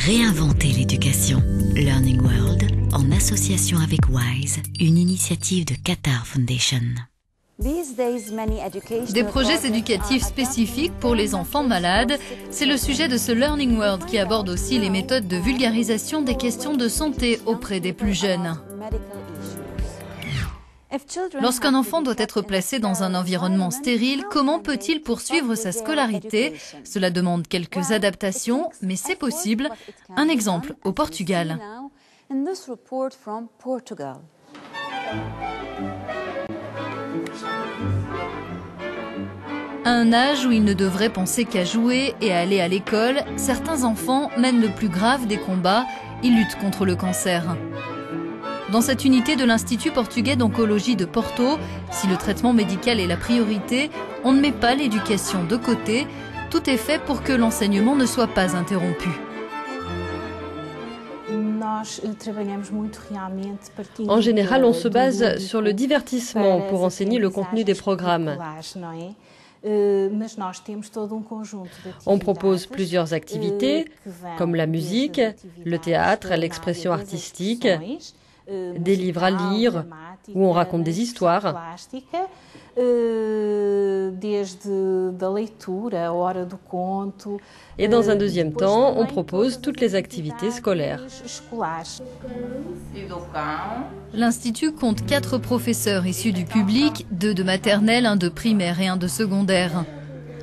Réinventer l'éducation. Learning World, en association avec WISE, une initiative de Qatar Foundation. Des projets éducatifs spécifiques pour les enfants malades, c'est le sujet de ce Learning World qui aborde aussi les méthodes de vulgarisation des questions de santé auprès des plus jeunes. Lorsqu'un enfant doit être placé dans un environnement stérile, comment peut-il poursuivre sa scolarité? Cela demande quelques adaptations, mais c'est possible. Un exemple au Portugal. À un âge où ils ne devraient penser qu'à jouer et à aller à l'école, certains enfants mènent le plus grave des combats, ils luttent contre le cancer. Dans cette unité de l'Institut portugais d'oncologie de Porto, si le traitement médical est la priorité, on ne met pas l'éducation de côté. Tout est fait pour que l'enseignement ne soit pas interrompu. En général, on se base sur le divertissement pour enseigner le contenu des programmes. On propose plusieurs activités, comme la musique, le théâtre, l'expression artistique, des livres à lire, où on raconte des histoires. Et dans un deuxième temps, on propose toutes les activités scolaires. L'Institut compte 4 professeurs issus du public, 2 de maternelle, 1 de primaire et 1 de secondaire.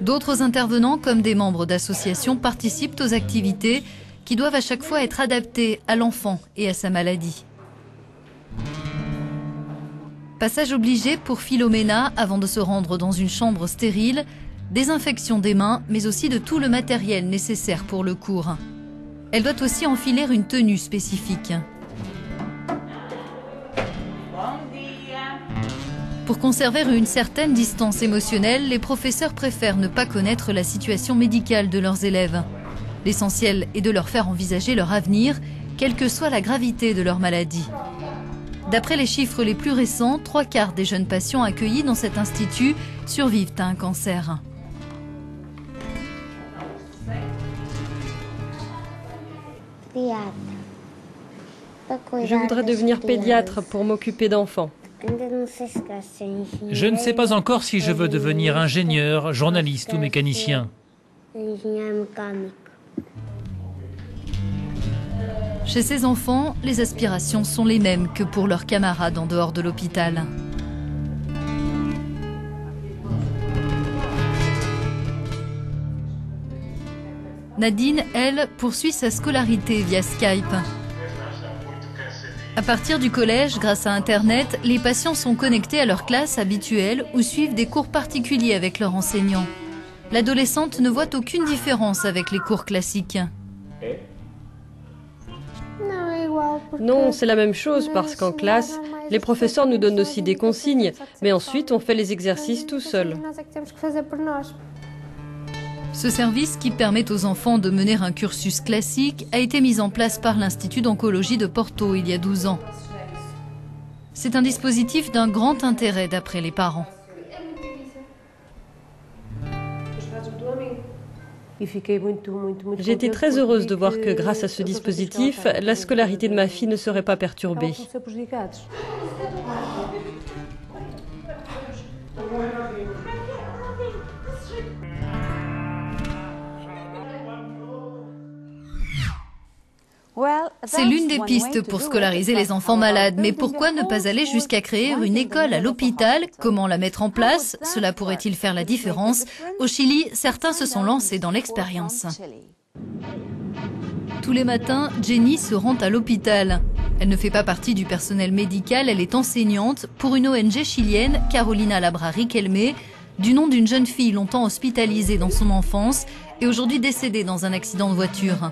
D'autres intervenants, comme des membres d'associations, participent aux activités qui doivent à chaque fois être adaptées à l'enfant et à sa maladie. Passage obligé pour Philomena avant de se rendre dans une chambre stérile, désinfection des mains, mais aussi de tout le matériel nécessaire pour le cours. Elle doit aussi enfiler une tenue spécifique. Pour conserver une certaine distance émotionnelle, les professeurs préfèrent ne pas connaître la situation médicale de leurs élèves. L'essentiel est de leur faire envisager leur avenir, quelle que soit la gravité de leur maladie. D'après les chiffres les plus récents, 3/4 des jeunes patients accueillis dans cet institut survivent à un cancer. Je voudrais devenir pédiatre pour m'occuper d'enfants. Je ne sais pas encore si je veux devenir ingénieur, journaliste ou mécanicien. Chez ces enfants, les aspirations sont les mêmes que pour leurs camarades en dehors de l'hôpital. Nadine, elle, poursuit sa scolarité via Skype. À partir du collège, grâce à Internet, les patients sont connectés à leur classe habituelle ou suivent des cours particuliers avec leur enseignant. L'adolescente ne voit aucune différence avec les cours classiques. Non, c'est la même chose parce qu'en classe, les professeurs nous donnent aussi des consignes, mais ensuite on fait les exercices tout seul. Ce service, qui permet aux enfants de mener un cursus classique, a été mis en place par l'Institut d'oncologie de Porto il y a 12 ans. C'est un dispositif d'un grand intérêt d'après les parents. J'ai été très heureuse de voir que grâce à ce dispositif, la scolarité de ma fille ne serait pas perturbée. C'est l'une des pistes pour scolariser les enfants malades. Mais pourquoi ne pas aller jusqu'à créer une école à l'hôpital? Comment la mettre en place? Cela pourrait-il faire la différence? Au Chili, certains se sont lancés dans l'expérience. Tous les matins, Jenny se rend à l'hôpital. Elle ne fait pas partie du personnel médical, elle est enseignante pour une ONG chilienne, Carolina Labra Riquelme, du nom d'une jeune fille longtemps hospitalisée dans son enfance et aujourd'hui décédée dans un accident de voiture.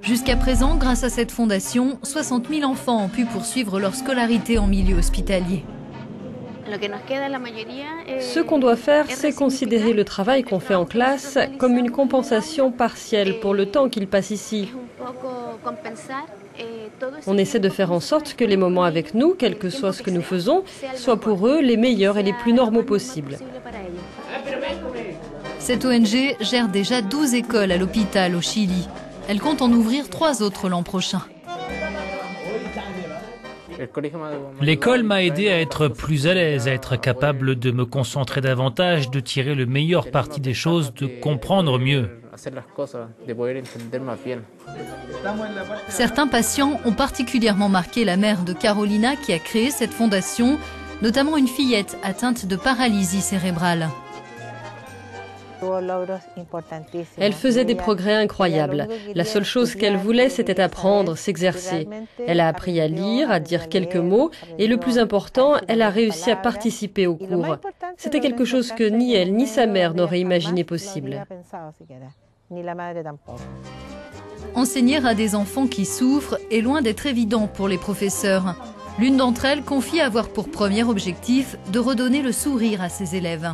Jusqu'à présent, grâce à cette fondation, 60 000 enfants ont pu poursuivre leur scolarité en milieu hospitalier. Ce qu'on doit faire, c'est considérer le travail qu'on fait en classe comme une compensation partielle pour le temps qu'ils passent ici. On essaie de faire en sorte que les moments avec nous, quel que soit ce que nous faisons, soient pour eux les meilleurs et les plus normaux possibles. Cette ONG gère déjà 12 écoles à l'hôpital au Chili. Elle compte en ouvrir 3 autres l'an prochain. L'école m'a aidé à être plus à l'aise, à être capable de me concentrer davantage, de tirer le meilleur parti des choses, de comprendre mieux. Certains patients ont particulièrement marqué la mère de Carolina qui a créé cette fondation, notamment une fillette atteinte de paralysie cérébrale. Elle faisait des progrès incroyables. La seule chose qu'elle voulait, c'était apprendre, s'exercer. Elle a appris à lire, à dire quelques mots, et le plus important, elle a réussi à participer au cours. C'était quelque chose que ni elle ni sa mère n'auraient imaginé possible. Enseigner à des enfants qui souffrent est loin d'être évident pour les professeurs. L'une d'entre elles confie avoir pour premier objectif de redonner le sourire à ses élèves.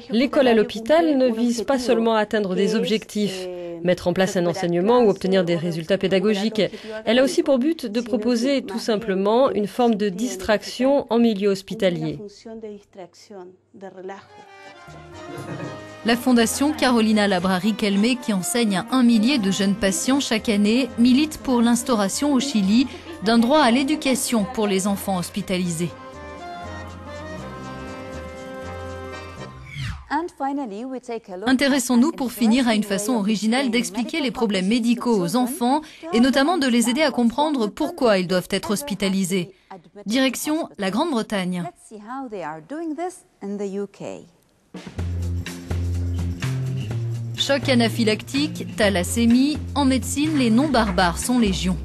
L'école à l'hôpital ne vise pas seulement à atteindre des objectifs, mettre en place un enseignement ou obtenir des résultats pédagogiques. Elle a aussi pour but de proposer tout simplement une forme de distraction en milieu hospitalier. La fondation Carolina Labra-Riquelme, qui enseigne à 1 millier de jeunes patients chaque année, milite pour l'instauration au Chili d'un droit à l'éducation pour les enfants hospitalisés. Intéressons-nous pour finir à une façon originale d'expliquer les problèmes médicaux aux enfants et notamment de les aider à comprendre pourquoi ils doivent être hospitalisés. Direction la Grande-Bretagne. Choc anaphylactique, thalassémie, en médecine, les noms barbares sont légion.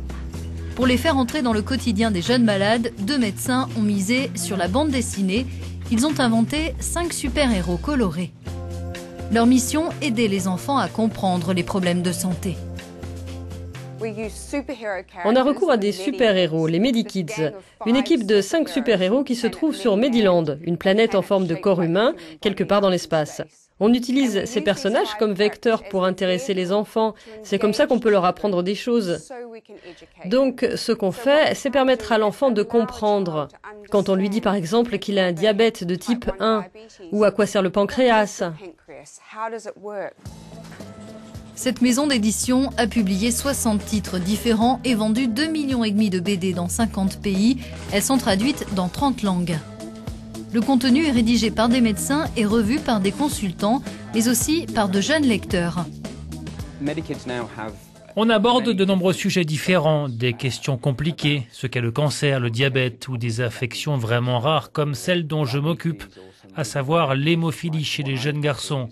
Pour les faire entrer dans le quotidien des jeunes malades, 2 médecins ont misé sur la bande dessinée. Ils ont inventé 5 super-héros colorés. Leur mission, aider les enfants à comprendre les problèmes de santé. On a recours à des super-héros, les Medikids, une équipe de 5 super-héros qui se trouve sur Mediland, une planète en forme de corps humain, quelque part dans l'espace. On utilise ces personnages comme vecteurs pour intéresser les enfants. C'est comme ça qu'on peut leur apprendre des choses. Donc, ce qu'on fait, c'est permettre à l'enfant de comprendre. Quand on lui dit par exemple qu'il a un diabète de type 1, ou à quoi sert le pancréas. Cette maison d'édition a publié 60 titres différents et vendu 2,5 millions de BD dans 50 pays. Elles sont traduites dans 30 langues. Le contenu est rédigé par des médecins et revu par des consultants, mais aussi par de jeunes lecteurs. On aborde de nombreux sujets différents, des questions compliquées, ce qu'est le cancer, le diabète ou des affections vraiment rares comme celle dont je m'occupe, à savoir l'hémophilie chez les jeunes garçons.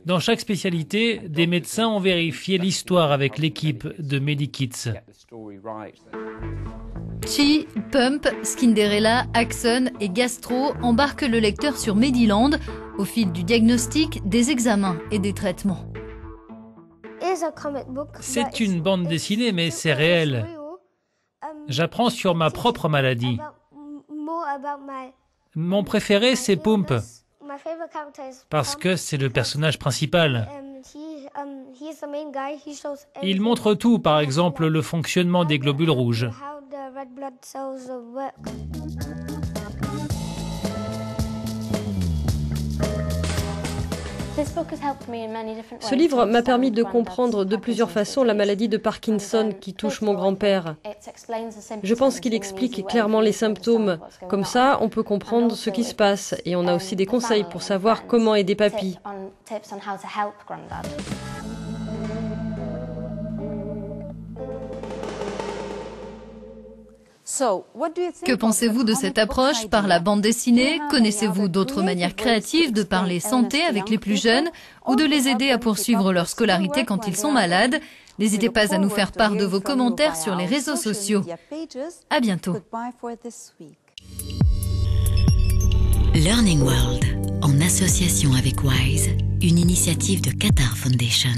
Dans chaque spécialité, des médecins ont vérifié l'histoire avec l'équipe de Medikids. Chi, Pump, Skinderella, Axon et Gastro embarquent le lecteur sur Mediland au fil du diagnostic, des examens et des traitements. C'est une bande dessinée, mais c'est réel. J'apprends sur ma propre maladie. Mon préféré, c'est Pump, parce que c'est le personnage principal. Il montre tout, par exemple le fonctionnement des globules rouges. Ce livre m'a permis de comprendre de plusieurs façons la maladie de Parkinson qui touche mon grand-père. Je pense qu'il explique clairement les symptômes. Comme ça, on peut comprendre ce qui se passe et on a aussi des conseils pour savoir comment aider papy. Que pensez-vous de cette approche par la bande dessinée? Connaissez-vous d'autres manières créatives de parler santé avec les plus jeunes ou de les aider à poursuivre leur scolarité quand ils sont malades? N'hésitez pas à nous faire part de vos commentaires sur les réseaux sociaux. À bientôt. Learning World, en association avec WISE, une initiative de Qatar Foundation.